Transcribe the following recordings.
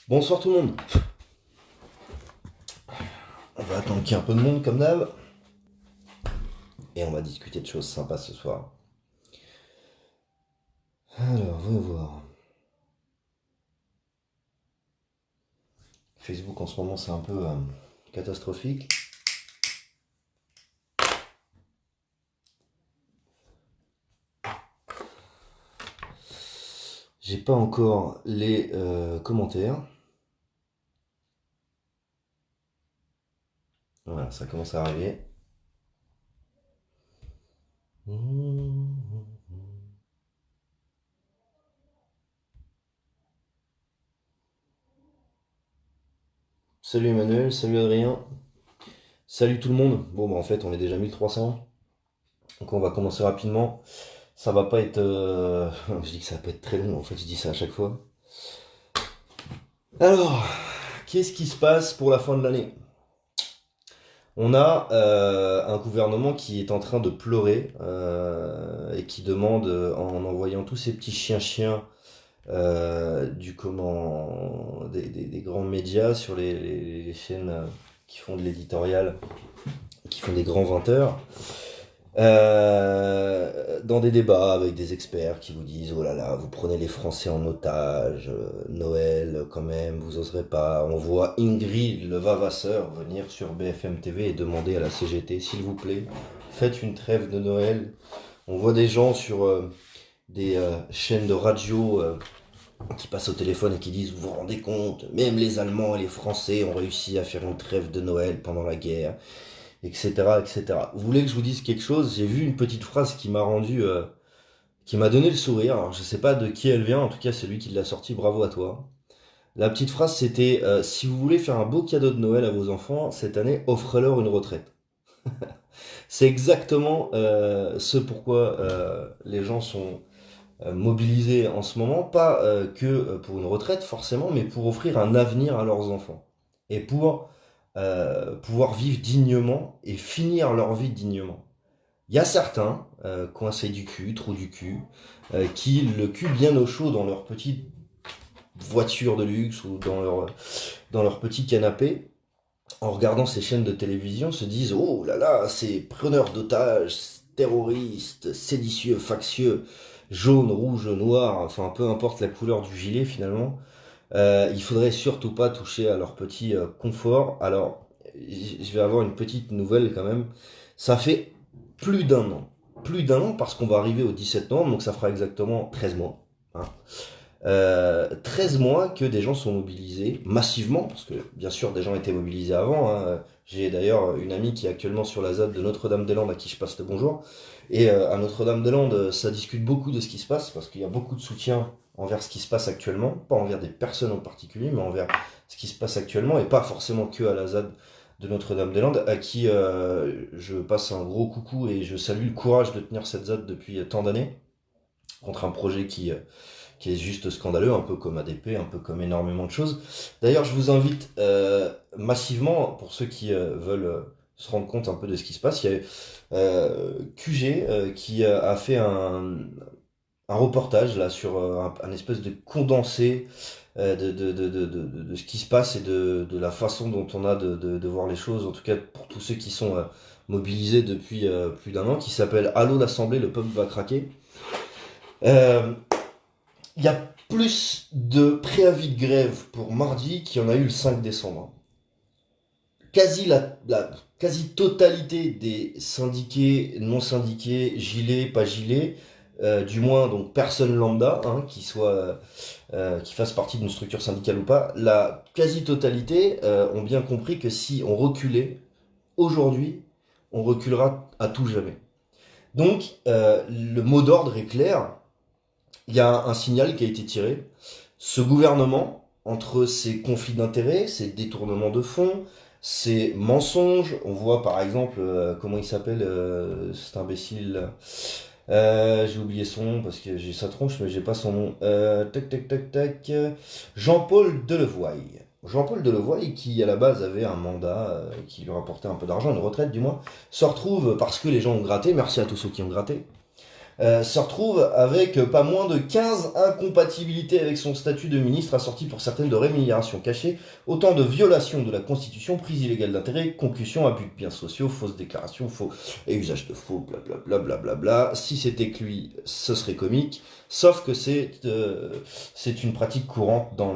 Bonsoir tout le monde. On va attendre qu'il y ait un peu de monde comme d'hab. Et on va discuter de choses sympas ce soir. Alors, voyons voir. Facebook en ce moment c'est un peu catastrophique. J'ai pas encore les commentaires. Voilà, ça commence à arriver. Salut Emmanuel, salut Adrien, salut tout le monde. Bon bah en fait on est déjà 1300. Donc on va commencer rapidement. Ça va pas être... Je dis que ça va pas être très long, en fait je dis ça à chaque fois. Alors, qu'est-ce qui se passe pour la fin de l'année? On a un gouvernement qui est en train de pleurer et qui demande, en envoyant tous ces petits chiens-chiens des grands médias sur les chaînes qui font de l'éditorial, qui font des grands 20 heures, dans des débats avec des experts qui vous disent oh là là, vous prenez les Français en otage, Noël quand même, vous oserez pas. On voit Ingrid le Vavasseur venir sur BFM TV et demander à la CGT s'il vous plaît, faites une trêve de Noël. On voit des gens sur des chaînes de radio qui passent au téléphone et qui disent vous vous rendez compte, même les Allemands et les Français ont réussi à faire une trêve de Noël pendant la guerre, etc., etc. Vous voulez que je vous dise quelque chose? J'ai vu une petite phrase qui m'a rendu, qui m'a donné le sourire. Alors, je sais pas de qui elle vient, en tout cas c'est lui qui l'a sorti, bravo à toi. La petite phrase c'était si vous voulez faire un beau cadeau de Noël à vos enfants cette année, offrez-leur une retraite. C'est exactement ce pourquoi les gens sont mobilisés en ce moment, pas que pour une retraite forcément, mais pour offrir un avenir à leurs enfants. Et pour pouvoir vivre dignement et finir leur vie dignement. Il y a certains, coincés du cul, trous du cul, qui, le cul bien au chaud dans leur petite voiture de luxe ou dans leur petit canapé, en regardant ces chaînes de télévision, se disent oh là là, ces preneurs d'otages, terroristes, séditieux, factieux, jaunes, rouges, noirs, enfin peu importe la couleur du gilet finalement, il faudrait surtout pas toucher à leur petit confort. Alors, je vais avoir une petite nouvelle quand même. Ça fait plus d'un an. Plus d'un an parce qu'on va arriver au 17 novembre, donc ça fera exactement 13 mois. Hein. 13 mois que des gens sont mobilisés massivement, parce que bien sûr des gens étaient mobilisés avant. Hein. J'ai d'ailleurs une amie qui est actuellement sur la ZAD de Notre-Dame-des-Landes à qui je passe le bonjour. Et à Notre-Dame-des-Landes, ça discute beaucoup de ce qui se passe, parce qu'il y a beaucoup de soutien envers ce qui se passe actuellement, pas envers des personnes en particulier, mais envers ce qui se passe actuellement, et pas forcément que à la ZAD de Notre-Dame-des-Landes, à qui je passe un gros coucou et je salue le courage de tenir cette ZAD depuis tant d'années, contre un projet qui est juste scandaleux, un peu comme ADP, un peu comme énormément de choses. D'ailleurs, je vous invite massivement, pour ceux qui veulent se rendre compte un peu de ce qui se passe, il y a QG qui a fait un reportage là sur un espèce de condensé de ce qui se passe et de la façon dont on a de voir les choses, en tout cas pour tous ceux qui sont mobilisés depuis plus d'un an, qui s'appelle Allô l'Assemblée, le peuple va craquer. Euh, il y a plus de préavis de grève pour mardi qu'il y en a eu le 5 décembre. La quasi totalité des syndiqués, non syndiqués, gilets, pas gilets, du moins donc personne lambda, hein, qui fasse partie d'une structure syndicale ou pas, la quasi totalité ont bien compris que si on reculait aujourd'hui, on reculera à tout jamais. Donc le mot d'ordre est clair, il y a un signal qui a été tiré. Ce gouvernement, entre ses conflits d'intérêts, ses détournements de fonds, ses mensonges, on voit par exemple, comment il s'appelle, cet imbécile, j'ai oublié son nom parce que j'ai sa tronche, mais j'ai pas son nom. Tac, tac, tac, tac. Jean-Paul Delevoye. Jean-Paul Delevoye, qui à la base avait un mandat qui lui rapportait un peu d'argent, une retraite du moins, se retrouve parce que les gens ont gratté, merci à tous ceux qui ont gratté, se retrouve avec pas moins de 15 incompatibilités avec son statut de ministre, assorti pour certaines de rémunérations cachées, autant de violations de la Constitution, prise illégale d'intérêt, concussion, abus de biens sociaux, fausses déclarations, faux et usage de faux, blablabla, blablabla. Si c'était que lui, ce serait comique, sauf que c'est une pratique courante dans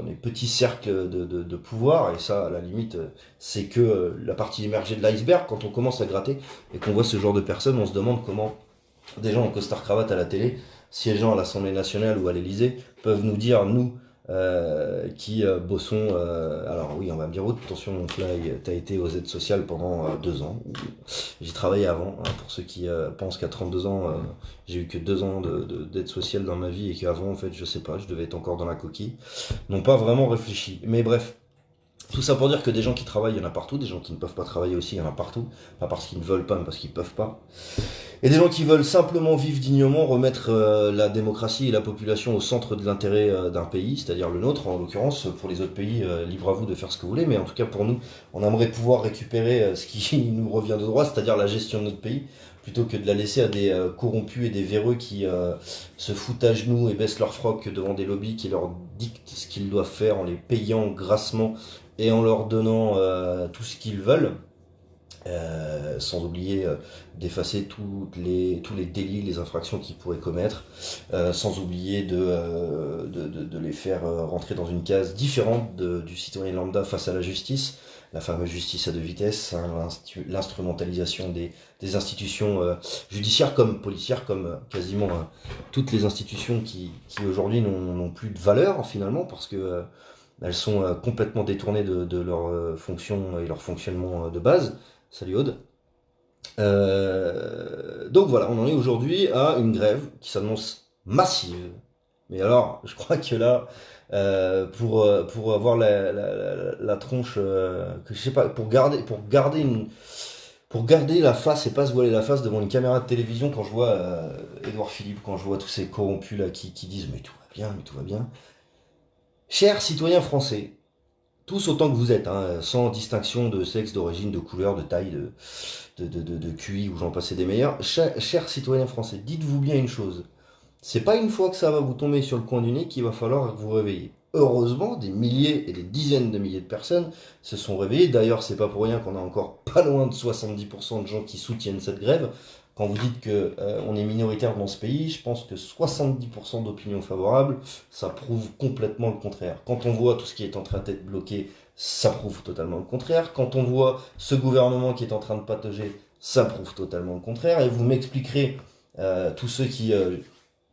les petits cercles de pouvoir, et ça, à la limite, c'est que la partie émergée de l'iceberg. Quand on commence à gratter et qu'on voit ce genre de personnes, on se demande comment des gens en costard-cravate à la télé, siégeant à l'Assemblée nationale ou à l'Élysée, peuvent nous dire, nous, qui bossons... alors oui, on va me dire, oh, attention, mon là, t'as été aux aides sociales pendant 2 ans. J'ai travaillé avant, hein, pour ceux qui pensent qu'à 32 ans, j'ai eu que 2 ans d'aide sociale dans ma vie et qu'avant, en fait, je sais pas, je devais être encore dans la coquille. N'ont pas vraiment réfléchi. Mais bref, tout ça pour dire que des gens qui travaillent, il y en a partout, des gens qui ne peuvent pas travailler aussi, il y en a partout. Pas parce qu'ils ne veulent pas, mais parce qu'ils peuvent pas. Et des gens qui veulent simplement vivre dignement, remettre la démocratie et la population au centre de l'intérêt d'un pays, c'est-à-dire le nôtre en l'occurrence. Pour les autres pays, libre à vous de faire ce que vous voulez, mais en tout cas pour nous, on aimerait pouvoir récupérer ce qui nous revient de droit, c'est-à-dire la gestion de notre pays, plutôt que de la laisser à des corrompus et des véreux qui se foutent à genoux et baissent leur froc devant des lobbies qui leur dictent ce qu'ils doivent faire en les payant grassement et en leur donnant tout ce qu'ils veulent. Sans oublier d'effacer tous les délits, les infractions qu'ils pourraient commettre, sans oublier de les faire rentrer dans une case différente du citoyen lambda face à la justice, la fameuse justice à deux vitesses, hein, l'instrumentalisation des institutions judiciaires comme policières, comme quasiment toutes les institutions qui aujourd'hui n'ont plus de valeur finalement, parce que elles sont complètement détournées de leur fonction et leur fonctionnement de base. Salut Aude. Donc voilà, on en est aujourd'hui à une grève qui s'annonce massive. Mais alors, je crois que là, pour avoir la tronche, que je sais pas, pour garder la face et pas se voiler la face devant une caméra de télévision, quand je vois Édouard Philippe, quand je vois tous ces corrompus là qui disent mais tout va bien, mais tout va bien. Chers citoyens français, tous autant que vous êtes, hein, sans distinction de sexe, d'origine, de couleur, de taille, de QI ou j'en passais des meilleurs. Chers citoyens français, dites-vous bien une chose. C'est pas une fois que ça va vous tomber sur le coin du nez qu'il va falloir vous réveiller. Heureusement, des milliers et des dizaines de milliers de personnes se sont réveillées. D'ailleurs, c'est pas pour rien qu'on a encore pas loin de 70% de gens qui soutiennent cette grève. Quand vous dites que on est minoritaire dans ce pays, je pense que 70% d'opinions favorables, ça prouve complètement le contraire. Quand on voit tout ce qui est en train d'être bloqué, ça prouve totalement le contraire. Quand on voit ce gouvernement qui est en train de patauger, ça prouve totalement le contraire. Et vous m'expliquerez, tous ceux qui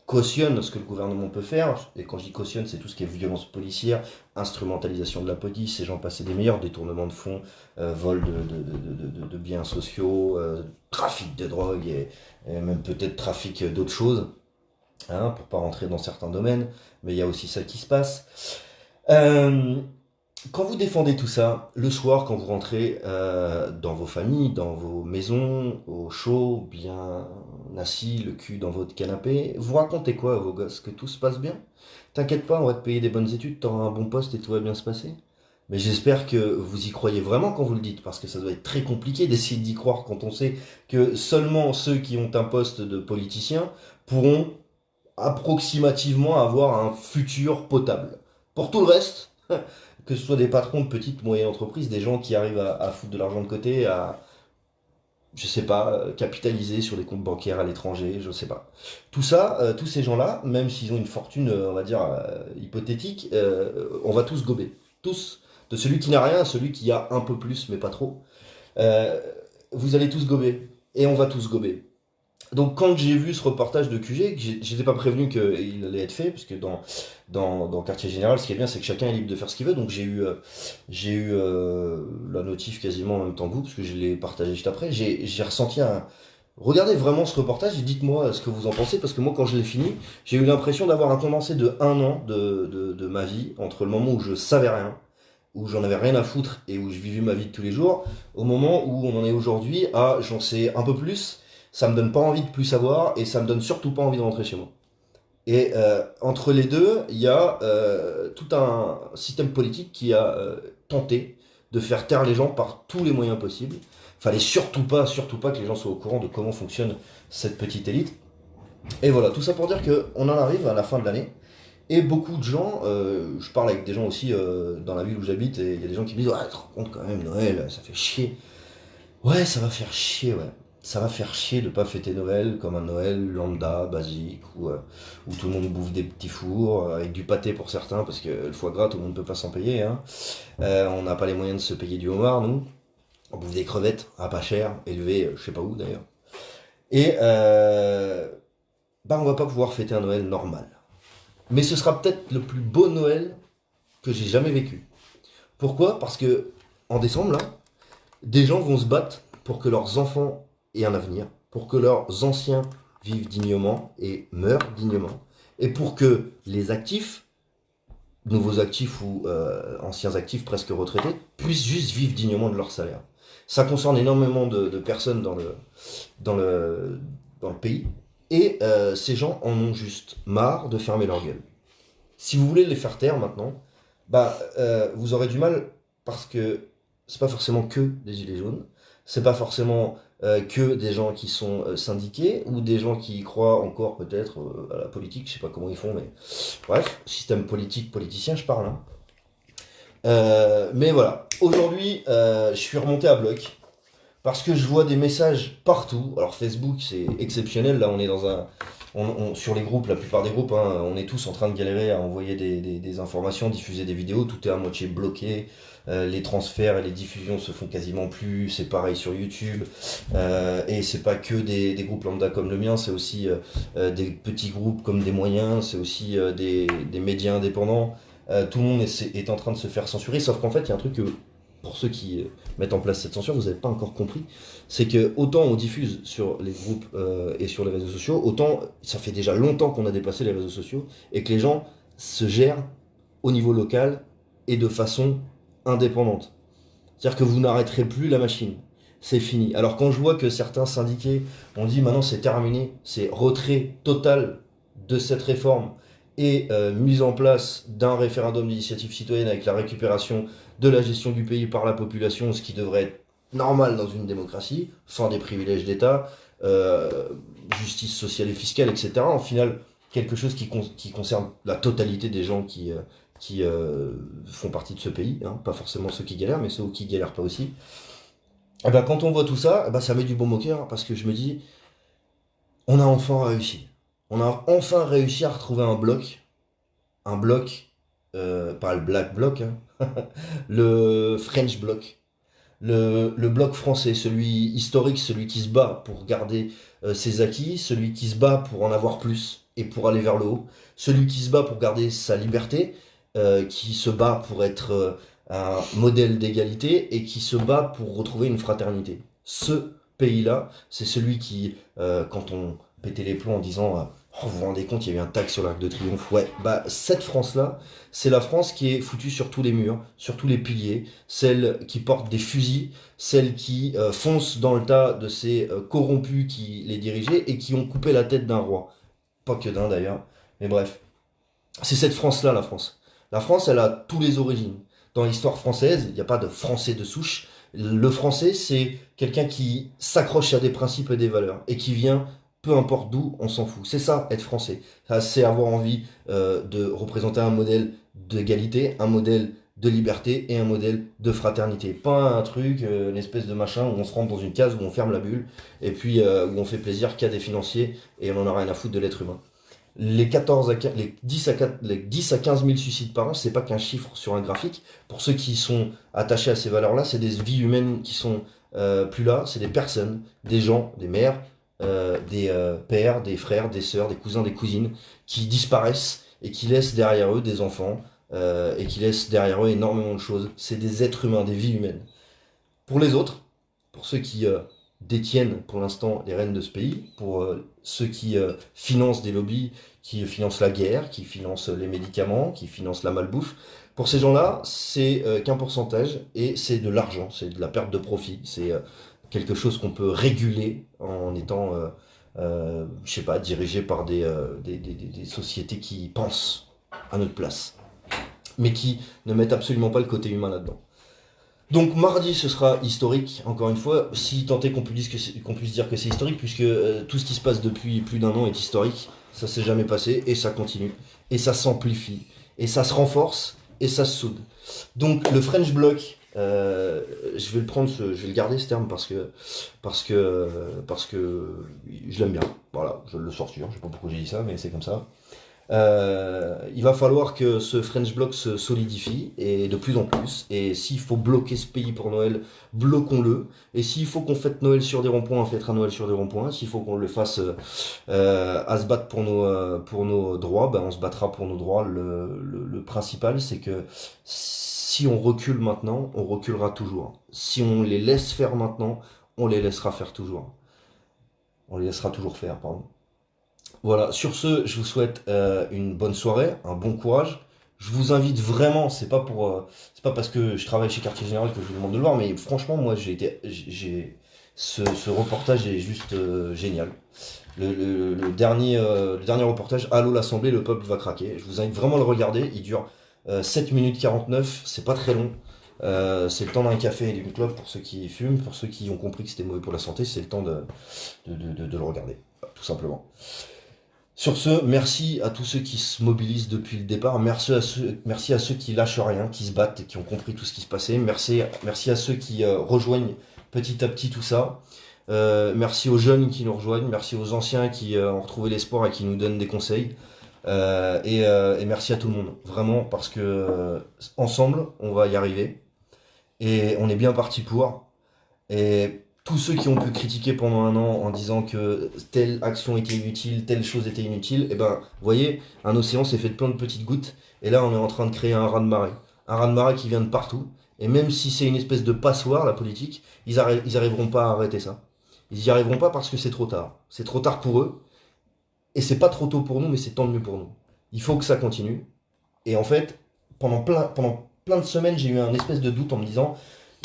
cautionne ce que le gouvernement peut faire, et quand je dis cautionne, c'est tout ce qui est violence policière, instrumentalisation de la police, et j'en passais des meilleurs, détournement de fonds, vol de biens sociaux, trafic de drogue, et même peut-être trafic d'autres choses, hein, pour pas rentrer dans certains domaines, mais il y a aussi ça qui se passe. Euh, Quand vous défendez tout ça, le soir, quand vous rentrez dans vos familles, dans vos maisons, au chaud, bien assis, le cul dans votre canapé, vous racontez quoi à vos gosses? Que tout se passe bien? T'inquiète pas, on va te payer des bonnes études, t'auras un bon poste et tout va bien se passer. Mais j'espère que vous y croyez vraiment quand vous le dites, parce que ça doit être très compliqué d'essayer d'y croire quand on sait que seulement ceux qui ont un poste de politicien pourront approximativement avoir un futur potable. Pour tout le reste, que ce soit des patrons de petites, moyennes entreprises, des gens qui arrivent à foutre de l'argent de côté, à, je sais pas, capitaliser sur des comptes bancaires à l'étranger, je sais pas. Tout ça, tous ces gens-là, même s'ils ont une fortune, on va dire, hypothétique, on va tous gober. Tous. De celui qui n'a rien à celui qui a un peu plus, mais pas trop. Euh, Vous allez tous gober. Et on va tous gober. Donc quand j'ai vu ce reportage de QG, j'étais pas prévenu qu'il allait être fait, parce que dans Quartier Général, ce qui est bien, c'est que chacun est libre de faire ce qu'il veut. Donc j'ai eu la notif quasiment en même temps que vous, parce que je l'ai partagé juste après. J'ai ressenti un... Regardez vraiment ce reportage et dites-moi ce que vous en pensez, parce que moi quand je l'ai fini, j'ai eu l'impression d'avoir un condensé de 1 an de ma vie, entre le moment où je savais rien, où j'en avais rien à foutre et où je vivais ma vie de tous les jours, au moment où on en est aujourd'hui à j'en sais un peu plus, ça me donne pas envie de plus savoir et ça me donne surtout pas envie de rentrer chez moi. Et entre les deux, il y a tout un système politique qui a tenté de faire taire les gens par tous les moyens possibles. Fallait surtout pas que les gens soient au courant de comment fonctionne cette petite élite. Et voilà, tout ça pour dire qu'on en arrive à la fin de l'année. Et beaucoup de gens, je parle avec des gens aussi dans la ville où j'habite, et il y a des gens qui me disent: ouais, tu te rends compte quand même, Noël, ça fait chier. Ouais, ça va faire chier, ouais. Ça va faire chier de pas fêter Noël comme un Noël lambda, basique, où tout le monde bouffe des petits fours, avec du pâté pour certains, parce que le foie gras, tout le monde ne peut pas s'en payer. Hein. On n'a pas les moyens de se payer du homard, nous. On bouffe des crevettes à pas cher, élevées, je sais pas où d'ailleurs. Et bah, on va pas pouvoir fêter un Noël normal. Mais ce sera peut-être le plus beau Noël que j'ai jamais vécu. Pourquoi? Parce que en décembre, là, des gens vont se battre pour que leurs enfants aient un avenir, pour que leurs anciens vivent dignement et meurent dignement, et pour que les actifs, nouveaux actifs ou anciens actifs presque retraités, puissent juste vivre dignement de leur salaire. Ça concerne énormément de personnes dans le, dans le pays, et ces gens en ont juste marre de fermer leur gueule. Si vous voulez les faire taire maintenant, bah, vous aurez du mal parce que c'est pas forcément que des gilets jaunes, c'est pas forcément que des gens qui sont syndiqués ou des gens qui croient encore peut-être à la politique, je sais pas comment ils font, mais bref, système politique, politicien, je parle. Hein. Mais voilà, aujourd'hui, je suis remonté à bloc parce que je vois des messages partout. Alors Facebook, c'est exceptionnel. Là, on est dans un, sur les groupes, la plupart des groupes, hein, on est tous en train de galérer à envoyer des informations, diffuser des vidéos. Tout est à moitié bloqué. Les transferts et les diffusions se font quasiment plus. C'est pareil sur YouTube. Et c'est pas que des groupes lambda comme le mien, c'est aussi des petits groupes comme des moyens. C'est aussi des médias indépendants. Tout le monde est en train de se faire censurer. Sauf qu'en fait, il y a un truc que pour ceux qui mettre en place cette censure, vous n'avez pas encore compris, c'est que autant on diffuse sur les groupes et sur les réseaux sociaux, autant ça fait déjà longtemps qu'on a dépassé les réseaux sociaux et que les gens se gèrent au niveau local et de façon indépendante. C'est-à-dire que vous n'arrêterez plus la machine. C'est fini. Alors quand je vois que certains syndiqués ont dit maintenant c'est terminé, c'est retrait total de cette réforme et mise en place d'un référendum d'initiative citoyenne avec la récupération de la gestion du pays par la population, ce qui devrait être normal dans une démocratie, fin des privilèges d'État, justice sociale et fiscale, etc. En final, quelque chose qui concerne la totalité des gens qui font partie de ce pays, hein. Pas forcément ceux qui galèrent, mais ceux qui galèrent pas aussi. Et ben, quand on voit tout ça, eh ben, ça met du baume au cœur, parce que je me dis, on a enfin réussi. On a enfin réussi à retrouver un bloc, pas le Black Bloc, hein, le French Bloc, le bloc français, celui historique, celui qui se bat pour garder ses acquis, celui qui se bat pour en avoir plus et pour aller vers le haut, celui qui se bat pour garder sa liberté, qui se bat pour être un modèle d'égalité et qui se bat pour retrouver une fraternité. Ce pays-là, c'est celui qui, quand on pétait les plombs en disant oh, vous vous rendez compte, il y a eu un tag sur l'Arc de Triomphe. Ouais, bah cette France-là, c'est la France qui est foutue sur tous les murs, sur tous les piliers, celle qui porte des fusils, celle qui fonce dans le tas de ces corrompus qui les dirigeaient et qui ont coupé la tête d'un roi. Pas que d'un d'ailleurs, mais bref. C'est cette France-là, la France. La France, elle a tous les origines. Dans l'histoire française, il n'y a pas de français de souche. Le français, c'est quelqu'un qui s'accroche à des principes et des valeurs et qui vient, peu importe d'où, on s'en fout. C'est ça, être français. Ça, c'est avoir envie de représenter un modèle d'égalité, un modèle de liberté et un modèle de fraternité. Pas un truc, une espèce de machin où on se rentre dans une case, où on ferme la bulle et puis où on fait plaisir qu'à des financiers et on en a rien à foutre de l'être humain. Les 14 à 15, les 10 à 15 000 suicides par an, c'est pas qu'un chiffre sur un graphique. Pour ceux qui sont attachés à ces valeurs-là, c'est des vies humaines qui sont plus là, c'est des personnes, des gens, des mères, des pères, des frères, des sœurs, des cousins, des cousines, qui disparaissent et qui laissent derrière eux des enfants et qui laissent derrière eux énormément de choses. C'est des êtres humains, des vies humaines. Pour les autres, pour ceux qui détiennent pour l'instant les rênes de ce pays, pour ceux qui financent des lobbies, qui financent la guerre, qui financent les médicaments, qui financent la malbouffe, pour ces gens-là, c'est qu'un pourcentage et c'est de l'argent, c'est de la perte de profit, c'est quelque chose qu'on peut réguler en étant, je sais pas, dirigé par des sociétés qui pensent à notre place, mais qui ne mettent absolument pas le côté humain là-dedans. Donc mardi, ce sera historique, encore une fois, si tant est qu'on puisse dire que c'est historique, puisque tout ce qui se passe depuis plus d'un an est historique, ça s'est jamais passé, et ça continue, et ça s'amplifie, et ça se renforce, et ça se soude. Donc le French Bloc, je vais le prendre, je vais le garder ce terme parce que je l'aime bien. Voilà, je vais le sortir. Je sais pas pourquoi j'ai dit ça, mais c'est comme ça. Il va falloir que ce French Bloc se solidifie et de plus en plus. Et s'il faut bloquer ce pays pour Noël, bloquons-le. Et s'il faut qu'on fête Noël sur des ronds-points, on fêtera Noël sur des ronds-points. S'il faut qu'on le fasse à se battre pour nos droits, ben on se battra pour nos droits. Le principal, c'est que si on recule maintenant, on reculera toujours. Si on les laisse faire maintenant, on les laissera faire toujours. On les laissera toujours faire, pardon. Voilà, sur ce, je vous souhaite une bonne soirée, un bon courage. Je vous invite vraiment, c'est pas parce que je travaille chez Quartier Général que je vous demande de le voir, mais franchement, moi, ce reportage est juste génial. Le dernier reportage, Allô l'Assemblée, le peuple va craquer. Je vous invite vraiment à le regarder. Il dure 7 minutes 49, c'est pas très long. C'est le temps d'un café et d'une clope pour ceux qui fument, pour ceux qui ont compris que c'était mauvais pour la santé, c'est le temps de le regarder, tout simplement. Sur ce, merci à tous ceux qui se mobilisent depuis le départ. Merci à ceux qui lâchent rien, qui se battent et qui ont compris tout ce qui se passait. Merci à ceux qui rejoignent petit à petit tout ça. Merci aux jeunes qui nous rejoignent. Merci aux anciens qui ont retrouvé l'espoir et qui nous donnent des conseils. Et merci à tout le monde. Vraiment, parce que ensemble, on va y arriver. Et on est bien parti pour. Et tous ceux qui ont pu critiquer pendant un an en disant que telle action était inutile, telle chose était inutile, et ben, vous voyez, un océan s'est fait de plein de petites gouttes, et là on est en train de créer un raz-de-marée. Un raz-de-marée qui vient de partout, et même si c'est une espèce de passoire, la politique, ils arriveront pas à arrêter ça. Ils y arriveront pas parce que c'est trop tard. C'est trop tard pour eux, et c'est pas trop tôt pour nous, mais c'est tant mieux pour nous. Il faut que ça continue. Et en fait, pendant plein de semaines, j'ai eu un espèce de doute en me disant,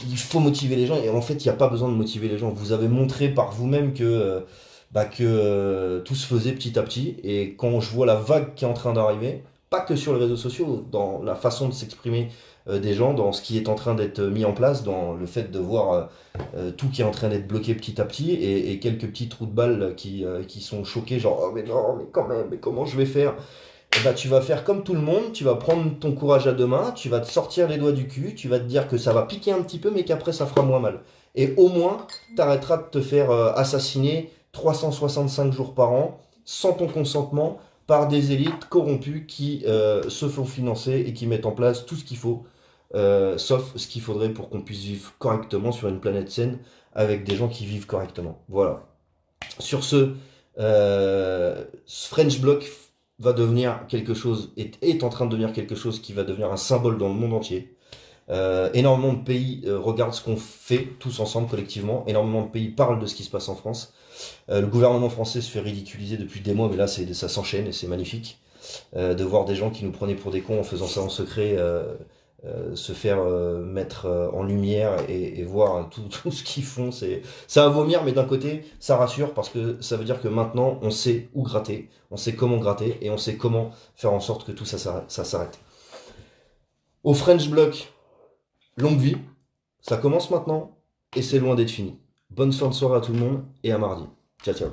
il faut motiver les gens. Et en fait, il n'y a pas besoin de motiver les gens. Vous avez montré par vous-même que tout se faisait petit à petit. Et quand je vois la vague qui est en train d'arriver, pas que sur les réseaux sociaux, dans la façon de s'exprimer des gens, dans ce qui est en train d'être mis en place, dans le fait de voir tout qui est en train d'être bloqué petit à petit, et quelques petits trous de balles qui sont choqués, genre, oh mais non, mais quand même, mais comment je vais faire? Eh ben, tu vas faire comme tout le monde, tu vas prendre ton courage à deux mains, tu vas te sortir les doigts du cul, tu vas te dire que ça va piquer un petit peu, mais qu'après ça fera moins mal. Et au moins, t'arrêteras de te faire assassiner 365 jours par an, sans ton consentement, par des élites corrompues qui se font financer et qui mettent en place tout ce qu'il faut, sauf ce qu'il faudrait pour qu'on puisse vivre correctement sur une planète saine, avec des gens qui vivent correctement. Voilà. Sur ce, French Bloc va devenir quelque chose, est en train de devenir quelque chose qui va devenir un symbole dans le monde entier. Énormément de pays regardent ce qu'on fait tous ensemble collectivement. Énormément de pays parlent de ce qui se passe en France. Le gouvernement français se fait ridiculiser depuis des mois, mais là ça s'enchaîne et c'est magnifique. De voir des gens qui nous prenaient pour des cons en faisant ça en secret se faire mettre en lumière et voir tout ce qu'ils font, c'est ça va vomir, mais d'un côté ça rassure parce que ça veut dire que maintenant on sait où gratter, on sait comment gratter et on sait comment faire en sorte que tout ça s'arrête. Au French Bloc, longue vie, ça commence maintenant et c'est loin d'être fini. Bonne fin de soirée à tout le monde et à mardi. Ciao ciao.